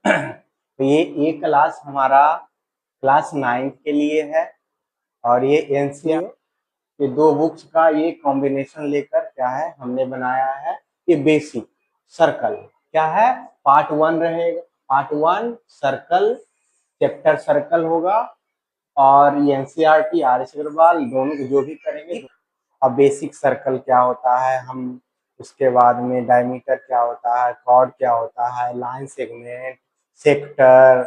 तो ये क्लास हमारा क्लास 9 के लिए है और ये एनसीईआरटी ये दो बुक्स का ये कॉम्बिनेशन लेकर क्या है हमने बनाया है ये बेसिक सर्कल क्या है पार्ट 1 रहेगा। पार्ट 1 सर्कल चैप्टर सर्कल होगा और ये एनसीईआरटी आर एस अग्रवाल दोनों जो भी करेंगे। अब बेसिक सर्कल क्या होता है हम उसके बाद में डायमीटर क्या होता है कॉर्ड क्या होता है लाइन सेगमेंट सेक्टर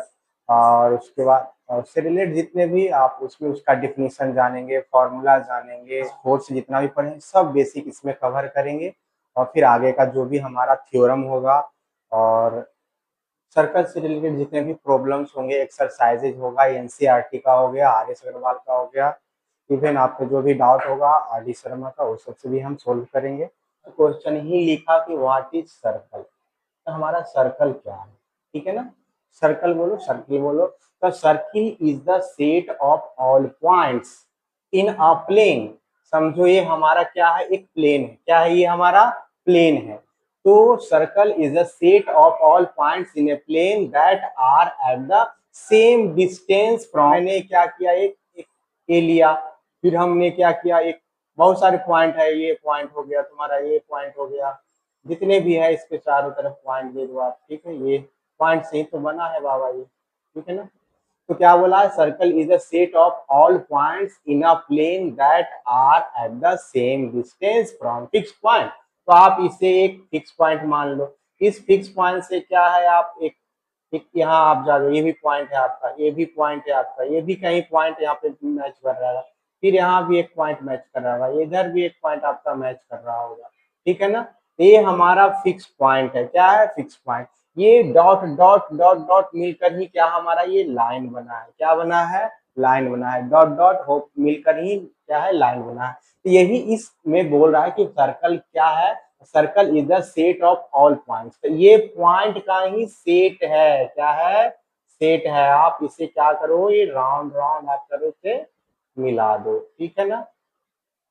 और उसके बाद और उससे रिलेटेड जितने भी आप उसमें उसका डिफिनीशन जानेंगे फॉर्मूला जानेंगे फोर्स जितना भी पढ़ेंगे सब बेसिक इसमें कवर करेंगे और फिर आगे का जो भी हमारा थ्योरम होगा और सर्कल से रिलेटेड जितने भी प्रॉब्लम्स होंगे एक्सरसाइजेज होगा एनसीईआरटी का हो गया आर एस अग्रवाल का हो गया इवन आपको जो भी डाउट होगा आर डी शर्मा का वो सबसे भी हम सोल्व करेंगे। क्वेश्चन ही लिखा कि व्हाट इज सर्कल तो हमारा सर्कल क्या है ठीक है ना सर्कल बोलो तो circle is the set of all points in a plane. समझो ये हमारा क्या है एक प्लेन है क्या है ये हमारा प्लेन है तो circle is a set of all points in a plane that are at the same distance from. मैंने क्या किया एक ए लिया फिर हमने क्या किया एक बहुत सारे पॉइंट है ये पॉइंट हो गया तुम्हारा ये पॉइंट हो गया जितने भी है इसके चारों तरफ पॉइंट दे दो आप ठीक है ये पॉइंट से ही तो बना है बाबा ये ठीक है ना। तो क्या बोला है circle is a set of all points in a plane that are at the same distance from fix point. तो आप इसे एक फिक्स पॉइंट मान लो इस फिक्स पॉइंट से क्या है आप एक यहाँ आप जा रहे हो ये भी पॉइंट है आपका ये भी पॉइंट है आपका ये भी कहीं पॉइंट यहाँ पे मैच कर रहा है फिर यहाँ भी एक पॉइंट मैच कर रहा होगा इधर भी एक पॉइंट आपका मैच कर रहा होगा ठीक है ना। ये हमारा फिक्स पॉइंट है क्या है फिक्स पॉइंट ये डॉट डॉट डॉट डॉट मिलकर ही क्या हमारा ये लाइन बना है क्या बना है लाइन बना है डॉट डॉट हो मिलकर ही क्या है लाइन बना है। तो यही इसमें बोल रहा है कि सर्कल क्या है circle is the set of all points. तो ये पॉइंट का ही सेट है क्या है सेट है आप इसे क्या करो ये राउंड राउंड आप करो से मिला दो ठीक है ना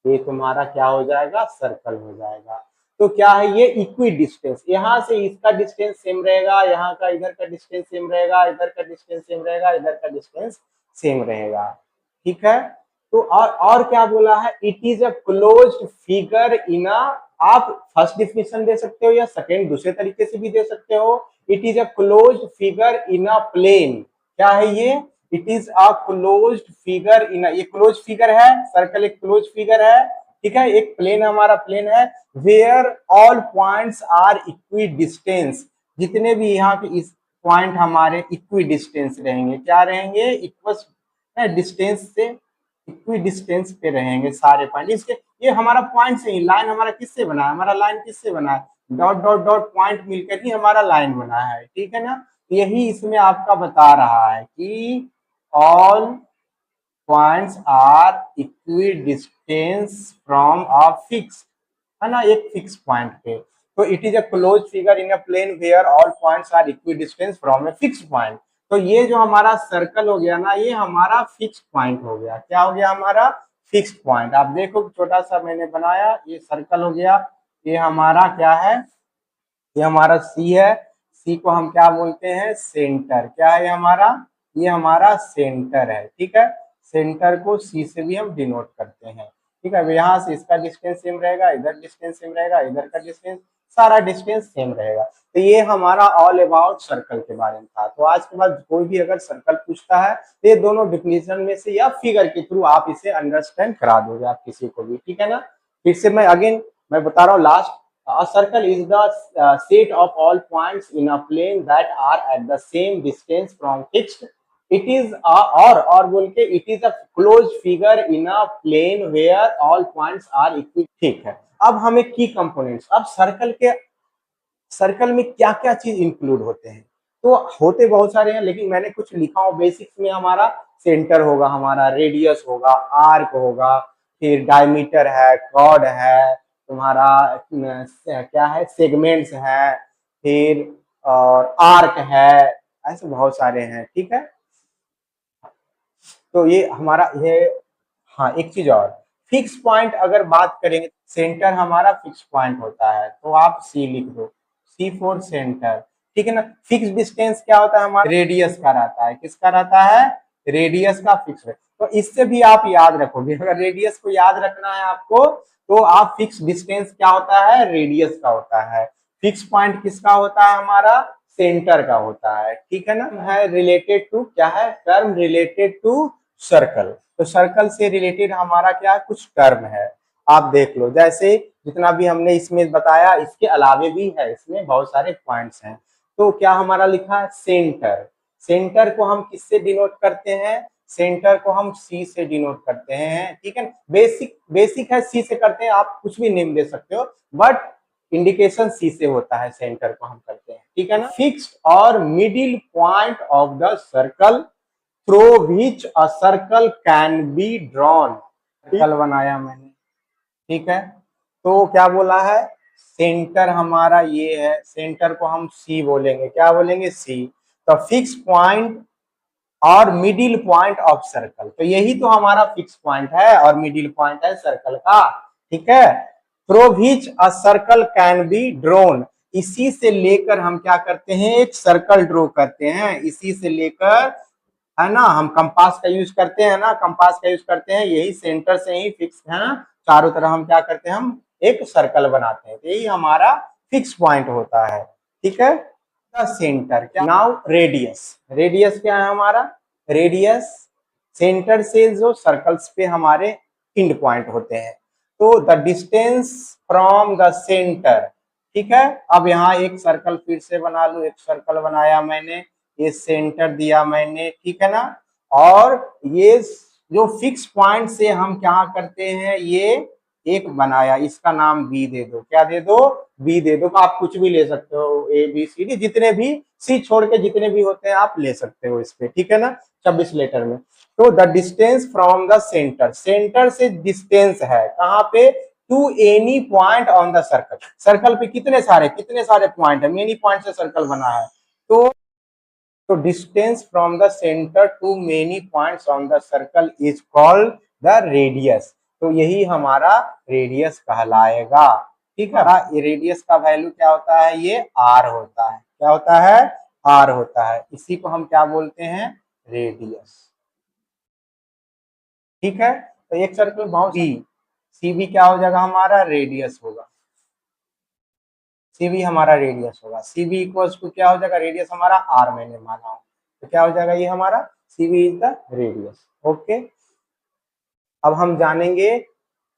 ये तुम्हारा क्या हो जाएगा सर्कल हो जाएगा। तो क्या है ये इक्वी डिस्टेंस यहाँ से इसका डिस्टेंस सेम रहेगा यहाँ का इधर का डिस्टेंस सेम रहेगा इधर का डिस्टेंस सेम रहेगा इधर का डिस्टेंस सेम रहेगा ठीक है। तो और क्या बोला है it is a closed figure in a आप फर्स्ट डिफिनेशन दे सकते हो या सेकेंड दूसरे तरीके से भी दे सकते हो it is a closed figure in a plane क्या है ये it is a closed figure in ये क्लोज फिगर है सर्कल एक क्लोज फिगर है ठीक है एक प्लेन हमारा प्लेन है where all points are equidistance जितने भी यहाँ पे इस पॉइंट हमारे इक्वी डिस्टेंस रहेंगे क्या रहेंगे इक्वल डिस्टेंस से इक्वी डिस्टेंस पे रहेंगे सारे पॉइंट इसके ये हमारा पॉइंट से ही लाइन हमारा किससे बना है हमारा लाइन किससे बना है डॉट डॉट डॉट पॉइंट मिलकर ही हमारा लाइन बना है ठीक है ना। यही इसमें आपका बता रहा है कि all points are equidistant from a fixed है ना एक फिक्स पॉइंट पे। तो it is a close figure in a plane where all points are equidistance from a fix point. तो ये जो हमारा सर्कल हो गया ना ये हमारा फिक्स पॉइंट हो गया क्या हो गया हमारा फिक्स पॉइंट। आप देखो छोटा सा मैंने बनाया ये सर्कल हो गया ये हमारा क्या है ये हमारा सी है सी को हम क्या बोलते हैं सेंटर क्या है हमारा ये हमारा सेंटर है ठीक है सेंटर को सी से भी हम डिनोट करते हैं ठीक है। यहाँ से इसका डिस्टेंस सेम रहेगा इधर डिस्टेंस सेम रहेगा इधर का डिस्टेंस सारा डिस्टेंस सेम रहेगा। तो ये हमारा ऑल अबाउट सर्कल के बारे में था। तो आज के बाद कोई भी अगर सर्कल पूछता है तो ये दोनों डिफिनेशन में से या फिगर के थ्रू आप इसे अंडरस्टैंड करा दोगे आप किसी को भी ठीक है ना। फिर से मैं अगेन मैं बता रहा हूँ last a circle is the set of all points in a plane that are at the same distance from fixed it is a और बोल के it is a closed figure in a plane where all points are equal ठीक है। अब हमें की components अब circle में क्या क्या चीज इंक्लूड होते हैं तो होते बहुत सारे हैं लेकिन मैंने कुछ लिखा हूँ बेसिक्स में हमारा सेंटर होगा हमारा रेडियस होगा आर्क होगा फिर डायमीटर है कॉर्ड है तुम्हारा क्या है सेगमेंट्स है फिर और आर्क है ऐसे बहुत सारे हैं ठीक है। तो ये हमारा ये हाँ एक चीज और फिक्स पॉइंट अगर बात करेंगे सेंटर हमारा फिक्स पॉइंट होता है तो आप सी लिख दो सी फॉर सेंटर ठीक है ना। फिक्स डिस्टेंस क्या होता है हमारा, रेडियस का रहता है, किसका रहता है, रेडियस का फिक्स है। तो इससे भी आप याद रखोगे, अगर रेडियस को याद रखना है आपको तो आप फिक्स डिस्टेंस क्या होता है, रेडियस का होता है। फिक्स पॉइंट किसका होता है, हमारा सेंटर का होता है, ठीक है ना। है रिलेटेड टू, क्या है, टर्म रिलेटेड टू सर्कल। तो सर्कल से रिलेटेड हमारा क्या कुछ टर्म है, आप देख लो। जैसे जितना भी हमने इसमें बताया, इसके अलावे भी है, इसमें बहुत सारे पॉइंट्स हैं। तो क्या हमारा लिखा है सेंटर, सेंटर को हम किससे डिनोट करते हैं, सेंटर को हम सी से डिनोट करते हैं, ठीक है। बेसिक बेसिक है, सी से करते हैं, आप कुछ भी नेम दे सकते हो, बट इंडिकेशन सी से होता है, सेंटर को हम करते हैं, ठीक है ना। फिक्स्ड और middle point of the circle through which a circle can be drawn. Circle बनाया मैंने, ठीक है। तो क्या बोला है, सेंटर हमारा ये है, सेंटर को हम सी बोलेंगे, क्या बोलेंगे, सी। तो फिक्स पॉइंट और मिडिल पॉइंट ऑफ सर्कल, तो यही तो हमारा फिक्स पॉइंट है और मिडिल पॉइंट है सर्कल का, ठीक है। Through which a circle can be drawn, इसी से लेकर हम क्या करते हैं, एक सर्कल ड्रॉ करते हैं, इसी से लेकर, है ना। हम कंपास का यूज करते हैं ना, कंपास का यूज करते हैं, यही सेंटर से ही फिक्स है ना, चारों तरफ हम क्या करते हैं, हम एक सर्कल बनाते हैं, तो यही हमारा फिक्स पॉइंट होता है, ठीक है। सेंटर क्या, नाउ रेडियस, रेडियस क्या है हमारा, रेडियस सेंटर से जो सर्कल्स पे हमारे एंड पॉइंट होते हैं, तो the distance from the centre, ठीक है। अब यहाँ एक सर्कल फिर से बना लू, एक सर्कल बनाया मैंने, ये सेंटर दिया मैंने, ठीक है ना। और ये जो फिक्स पॉइंट से हम क्या करते हैं, ये एक बनाया, इसका नाम बी दे दो, क्या दे दो, बी दे दो। आप कुछ भी ले सकते हो, ए बी सी डी, जितने भी सी छोड़ के जितने भी होते हैं आप ले सकते हो इस पे, ठीक है ना, 26 लेटर में। तो the distance from the centre, centre से डिस्टेंस है कहाँ पे, to any point on the circle, circle पे कितने सारे पॉइंट है, मेनी पॉइंट से सर्कल बना है। तो distance from the centre to many points on the circle is called the radius, तो यही हमारा रेडियस कहलाएगा, ठीक है। ये रेडियस का वैल्यू क्या होता है, ये आर होता है, क्या होता है, आर होता है, इसी को हम क्या बोलते हैं, रेडियस, ठीक है। तो एक सर्कल बहुत सी भी क्या हो जाएगा, हमारा रेडियस होगा, सी भी हमारा रेडियस होगा, सी बी इक्वल्स टू क्या हो जाएगा, रेडियस हमारा आर मैंने माना हो, तो क्या हो जाएगा, ये हमारा C B is the radius, okay. अब हम जानेंगे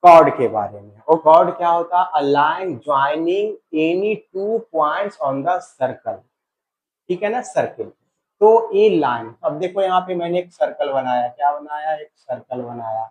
कॉर्ड के बारे में, और कॉर्ड क्या होता है, a line joining any two points on the circle, ठीक है ना, सर्कल। तो ए लाइन, अब देखो यहाँ पे मैंने एक सर्कल बनाया, क्या बनाया, एक सर्कल बनाया,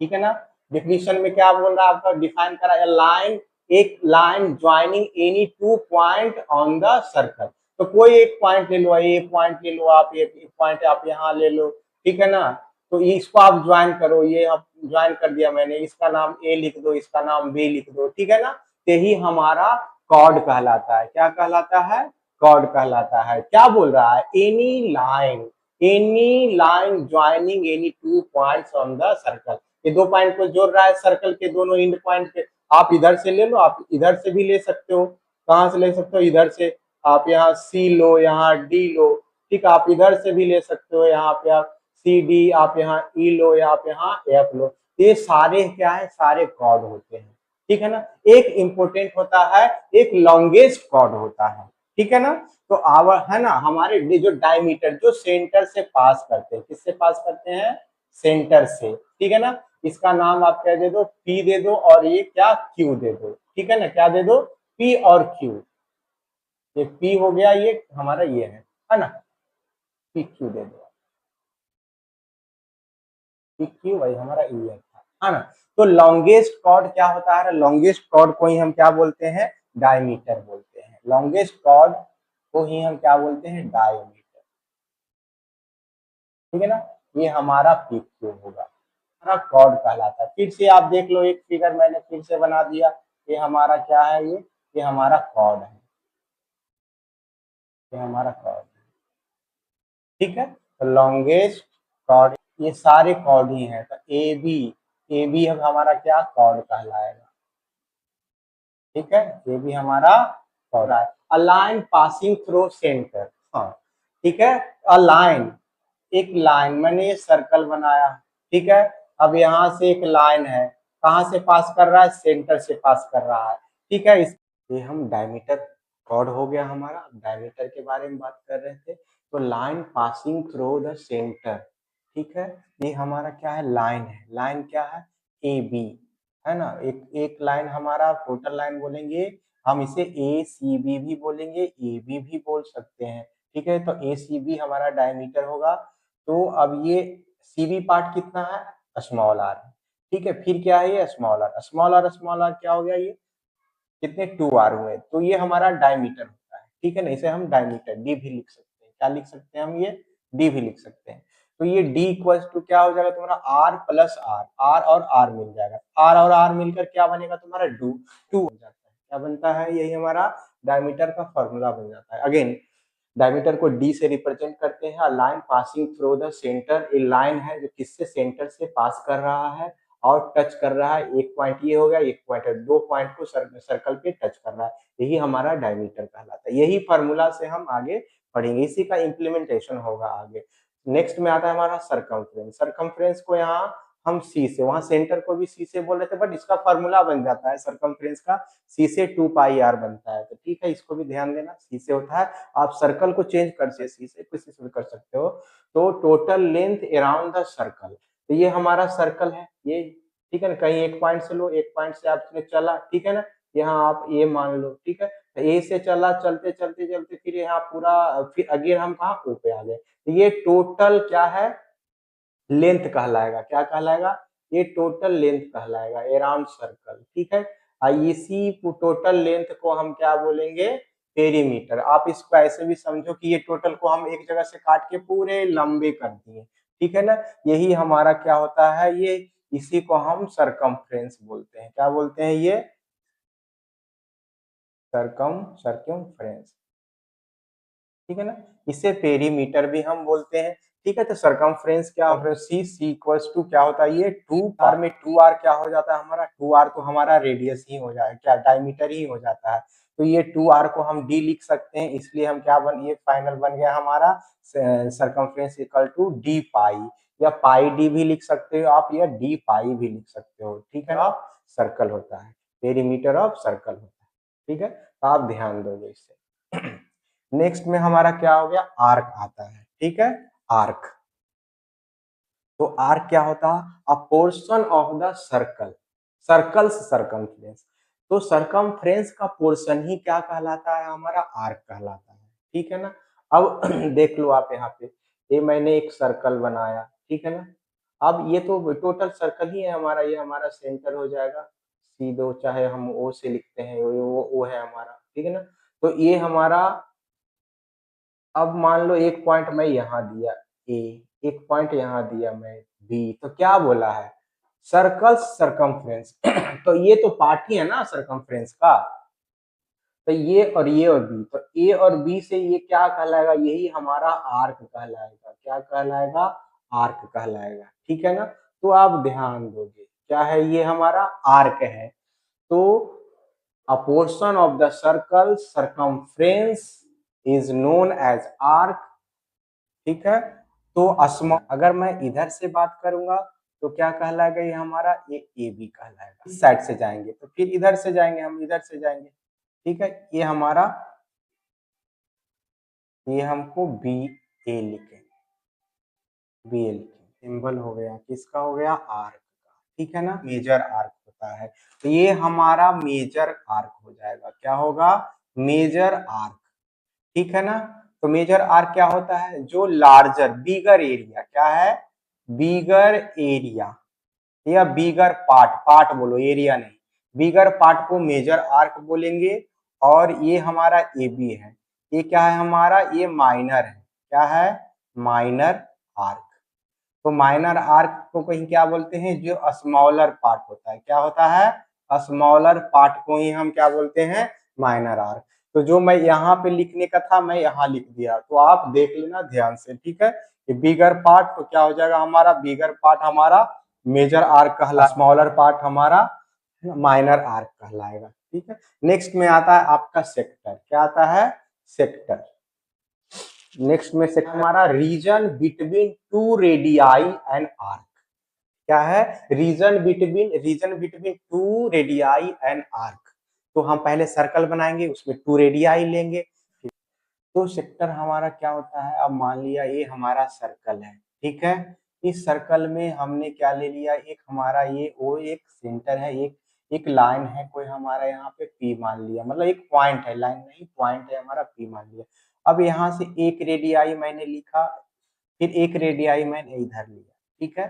ठीक है ना। डिफिनीशन में क्या बोल रहा है आपका, डिफाइन करा है लाइन, एक line joining any two point on the circle, तो कोई एक पॉइंट ले लो, ये पॉइंट ले लो आप, एक पॉइंट आप यहाँ ले लो, ठीक है ना। तो इसको आप ज्वाइन करो, ये आप ज्वाइन कर दिया मैंने, इसका नाम ए लिख दो, इसका नाम बी लिख दो, ठीक है ना। यही हमारा कॉर्ड कहलाता है, क्या कहलाता है, कॉर्ड कहलाता है। क्या बोल रहा है, any line joining any two points on the circle, ये दो पॉइंट को जोड़ रहा है सर्कल के दोनों एंड पॉइंट पे, आप इधर से ले लो, आप इधर से भी ले सकते हो, कहां से ले सकते हो, इधर से, आप यहाँ सी लो, यहाँ डी लो, ठीक, आप इधर से भी ले सकते हो, यहाँ पे आप सी डी, आप यहाँ ई लो, या आप यहाँ एफ लो, ये सारे क्या है, सारे कॉर्ड होते हैं, ठीक है ना। एक इंपॉर्टेंट होता है, एक लॉन्गेस्ट कॉर्ड होता है, ठीक है ना। तो आवर है ना, हमारे जो डायमीटर जो सेंटर से पास करते हैं, किससे पास करते हैं, सेंटर से, ठीक है ना। इसका नाम आप क्या दे दो, पी दे दो, और ये क्या, क्यू दे दो, ठीक है ना, क्या दे दो, पी और क्यू, ये पी हो गया, ये हमारा ये है ना, पी क्यू दे दो, पी क्यू वही हमारा ई है ना। तो लॉन्गेस्ट कॉर्ड क्या होता है, लॉन्गेस्ट कॉर्ड को ही हम क्या बोलते हैं, डायमीटर बोलते हैं, लॉन्गेस्ट कॉर्ड को ही हम क्या बोलते हैं, डायमीटर, ठीक है ना। ये हमारा पी क्यू होगा, हमारा कॉर्ड कहलाता है। फिर से आप देख लो, एक फिगर मैंने फिर से बना दिया, ये हमारा क्या है, ये हमारा कॉर्ड है, ये हमारा कॉर्ड है, ठीक है। तो लॉन्गेस्ट कॉर्ड, ये सारे कॉर्ड ही हैं, तो ए बी हमारा क्या, कॉर्ड कहलाएगा, ठीक है, ये भी हमारा a line passing through centre. हाँ ठीक है, अ लाइन, एक लाइन, मैंने ये सर्कल बनाया, ठीक है। अब यहाँ से एक लाइन है, कहाँ से पास कर रहा है, सेंटर से पास कर रहा है, ठीक है। इस ये हम डायमीटर कॉर्ड हो गया हमारा। डायमीटर के बारे में बात कर रहे थे, तो line passing through the centre, ठीक है। ये हमारा क्या है, लाइन है। लाइन क्या है, ए बी, है ना। एक एक लाइन हमारा टोटल लाइन बोलेंगे हम, इसे ए सी बी भी बोलेंगे, ए बी भी बोल सकते हैं, ठीक है। तो ए सी बी हमारा डायमीटर होगा। तो अब ये सी बी पार्ट कितना है, स्मॉल आर है, ठीक है। फिर क्या है, ये small R, small R small R क्या हो गया, ये कितने 2r हुए, तो ये हमारा डायमीटर होता है, ठीक है ना। इसे हम डायमीटर डी भी लिख सकते हैं, क्या लिख सकते हैं हम, ये डी भी लिख सकते हैं। तो ये डी इक्वल्स टू क्या हो जाएगा तुम्हारा, आर प्लस आर, आर और आर मिल जाएगा, आर और आर मिलकर क्या बनेगा तुम्हारा, टू, टू हो जाता है। क्या बनता है, यही हमारा डायमीटर का फॉर्मूला बन जाता है। अगेन डायमीटर को डी से रिप्रेजेंट करते हैं, line passing through the centre, ये लाइन है जो किससे, सेंटर से पास कर रहा है और टच कर रहा है। एक पॉइंट ये हो गया, एक पॉइंट है, दो पॉइंट को सर्कल पे टच कर रहा है, यही हमारा डायमीटर कहलाता है। यही फार्मूला से हम आगे पढ़ेंगे, इसी का इम्प्लीमेंटेशन होगा आगे। नेक्स्ट में आता है हमारा सरकमफ्रेंस। सरकमफ्रेंस को यहाँ हम सी से, वहां सेंटर को भी सी से बोल रहे थे, बट इसका फार्मूला बन जाता है सरकमफ्रेंस का, सी से 2πr बनता है। तो ठीक है, इसको भी ध्यान देना, सी से होता है। आप सर्कल को चेंज कर सकते, सी से किसी से भी कर सकते हो। तो total length around the circle, तो ये हमारा सर्कल है ये, ठीक है ना। कहीं एक पॉइंट से लो, एक पॉइंट से आपने चला, ठीक है ना, यहाँ आप ए मान लो, ठीक है। तो ए से चला, चलते चलते चलते फिर यहाँ पूरा, फिर अगेन हम कहाँ, ओ पे आ गए। तो ये टोटल क्या है, लेंथ कहलाएगा, क्या कहलाएगा, ये टोटल लेंथ कहलाएगा अराउंड सर्कल, ठीक है। इसी टोटल लेंथ को हम क्या बोलेंगे, पेरीमीटर। आप इसको ऐसे भी समझो कि ये टोटल को हम एक जगह से काट के पूरे लंबे कर दिए, ठीक है ना। यही हमारा क्या होता है, ये इसी को हम सरकमफ्रेंस बोलते हैं। क्या बोलते हैं, ये सरकमफ्रेंस, ठीक है ना। इसे पेरीमीटर भी हम बोलते हैं, ठीक है। तो सरकमफ्रेंस क्या होता है, सी इक्वल्स टू क्या होता है, ये 2r में 2r क्या हो जाता है हमारा, 2r तो हमारा रेडियस ही हो जाएगा, क्या डायमीटर ही हो जाता है। तो ये 2r को हम d लिख सकते हैं, इसलिए हम क्या बन, ये फाइनल बन गया हमारा सरकमफ्रेंस इक्वल टू डी पाई, या पाई डी भी लिख सकते हो आप, या डी पाई भी लिख सकते हो, ठीक है। आप सर्कल होता है, पेरीमीटर ऑफ सर्कल होता है, ठीक है। तो आप ध्यान दोगे इससे। नेक्स्ट में हमारा क्या हो गया, आर्क आता है, ठीक है। आर्क, तो आर्क क्या होता है, अ portion of the circle, circles circumference. तो सरकमफ्रेंस का पोर्शन ही क्या कहलाता है, हमारा आर्क कहलाता है, ठीक है ना। अब देख लो आप यहाँ पे, ये मैंने एक सर्कल बनाया, ठीक है ना। अब ये तो टोटल सर्कल ही है हमारा, ये हमारा सेंटर हो जाएगा, सी दो, चाहे हम ओ से लिखते हैं, वो है हमारा, ठीक है ना। तो ये हमारा, अब मान लो एक पॉइंट मैं यहाँ दिया ए, एक पॉइंट यहाँ दिया मैं बी, तो क्या बोला है, सर्कल सरकमफ्रेंस। तो ये तो पार्ट ही है ना सरकमफ्रेंस का। तो ये और बी, तो ए और बी से ये क्या कहलाएगा, यही हमारा आर्क कहलाएगा, क्या कहलाएगा, आर्क कहलाएगा, ठीक है ना। तो आप ध्यान दोगे, क्या है, ये हमारा आर्क है। तो a portion of the circle circumference is known as arc, ठीक है। तो अगर मैं इधर से बात करूंगा तो क्या कहलाएगा, ये हमारा ये ए बी कहलाएगा। इस साइड से जाएंगे तो फिर इधर से जाएंगे, हम इधर से जाएंगे, ठीक है। ये हमारा, ये हमको बी ए लिखेंगे, बी ए लिखेंगे, सिंबल हो गया किसका, हो गया आर्क का, ठीक है ना। मेजर आर्क होता है, तो ये हमारा मेजर आर्क हो जाएगा, क्या होगा, मेजर आर्क, ठीक है ना। तो मेजर आर्क क्या होता है, जो लार्जर, बिगर एरिया, क्या है, बिगर एरिया, या बिगर पार्ट, पार्ट बोलो एरिया नहीं, बिगर पार्ट को मेजर आर्क बोलेंगे। और ये हमारा ए बी है, ये क्या है हमारा, ये माइनर है, क्या है, माइनर आर्क। तो माइनर आर्क को कहीं क्या बोलते हैं, जो स्मॉलर पार्ट होता है, क्या होता है, स्मॉलर पार्ट को ही हम क्या बोलते हैं, माइनर आर्क। तो जो मैं यहाँ पे लिखने का था मैं यहाँ लिख दिया, तो आप देख लेना ध्यान से, ठीक है। ये बिगर पार्ट तो क्या हो जाएगा हमारा, बिगर पार्ट हमारा मेजर आर्क कहला, स्मॉलर पार्ट हमारा माइनर आर्क कहलाएगा, ठीक है। नेक्स्ट में आता है आपका सेक्टर, क्या आता है? सेक्टर। नेक्स्ट में सेक्टर हमारा reason between two radii and arc. क्या है? Region between two radii and arc. तो हम पहले सर्कल बनाएंगे, उसमें टू रेडियाई लेंगे। तो सेक्टर हमारा क्या होता है? अब मान लिया ये हमारा सर्कल है, ठीक है। इस सर्कल में हमने क्या ले लिया? एक हमारा ये ओ एक सेंटर है, एक लाइन है, कोई हमारा यहाँ पे पी मान लिया, मतलब एक पॉइंट है, लाइन नहीं पॉइंट है हमारा, पी मान लिया। अब यहाँ से एक रेडियाई मैंने लिखा, फिर एक रेडियाई मैंने इधर लिया, ठीक है।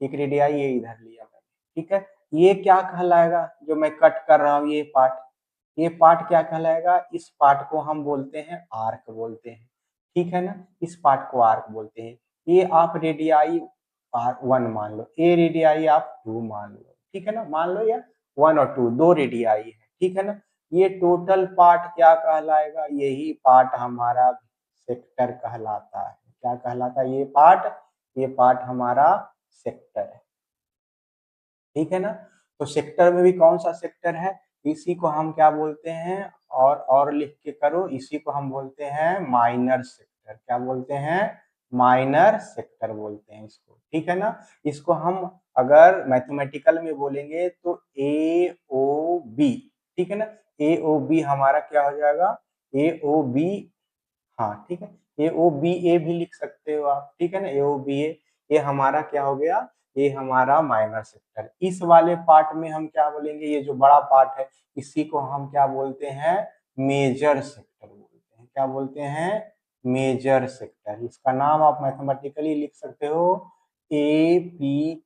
एक रेडियाई ये इधर लिया मैंने, ठीक है। ये क्या कहलाएगा? जो मैं कट कर रहा हूँ ये पार्ट क्या कहलाएगा? इस पार्ट को हम बोलते हैं आर्क बोलते हैं, ठीक है ना। इस पार्ट को आर्क बोलते हैं। ये आप रेडियाई 1 मान लो, ए रेडियाई आप 2 मान लो, ठीक है ना। मान लो या 1 और 2 दो रेडियाई है, ठीक है ना। ये टोटल पार्ट क्या कहलाएगा? यही पार्ट हमारा सेक्टर कहलाता है। क्या कहलाता है ये पार्ट हमारा सेक्टर है, ठीक है ना। तो सेक्टर में भी कौन सा सेक्टर है? इसी को हम क्या बोलते हैं? और लिख के करो, इसी को हम बोलते हैं माइनर सेक्टर। क्या बोलते हैं? माइनर सेक्टर बोलते हैं इसको, ठीक है ना। इसको हम अगर मैथमेटिकल में बोलेंगे तो ए ओ बी, ठीक है ना। ए ओ बी हमारा क्या हो जाएगा? ए ओ बी, हाँ ठीक है। ए ओ बी ए भी लिख सकते हो आप, ठीक है ना। ए ओ बी ए, ये हमारा क्या हो गया? ये हमारा माइनर सेक्टर। इस वाले पार्ट में हम क्या बोलेंगे? ये जो बड़ा पार्ट है इसी को हम क्या बोलते हैं? मेजर सेक्टर बोलते हैं। क्या बोलते हैं? Major sector. इसका नाम आप मैथमेटिकली लिख सकते हो A P,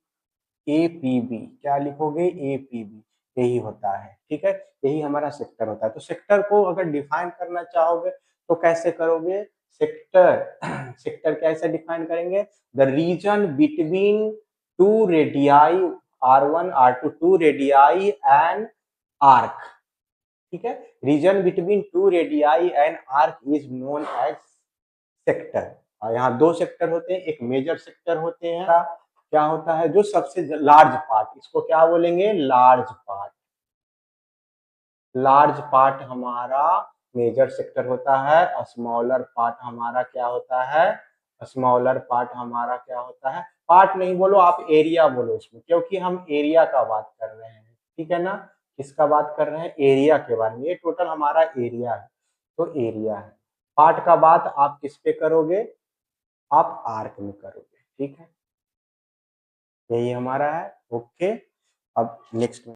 A P B. क्या लिखोगे? A P B. यही होता है, ठीक है। यही हमारा सेक्टर होता है। तो सेक्टर को अगर डिफाइन करना चाहोगे तो कैसे करोगे? सेक्टर सेक्टर कैसे डिफाइन करेंगे? The region between two radii R1 R2, two radii and arc, ठीक है। Region between two radii and arc is known as sector. और यहाँ दो सेक्टर होते हैं, एक मेजर सेक्टर होते हैं, क्या होता है? जो सबसे लार्ज पार्ट, इसको क्या बोलेंगे? Large part. लार्ज पार्ट हमारा मेजर सेक्टर होता है, और स्मॉलर पार्ट हमारा क्या होता है? स्मॉलर पार्ट हमारा क्या होता है? पार्ट नहीं बोलो आप, एरिया बोलो उसमें, क्योंकि हम एरिया का बात कर रहे हैं, ठीक है ना। किसका बात कर रहे हैं? एरिया के बारे में। ये टोटल हमारा एरिया है, तो एरिया है। पार्ट का बात आप किस पे करोगे? आप आर्क में करोगे, ठीक है। यही हमारा है, ओके। अब नेक्स्ट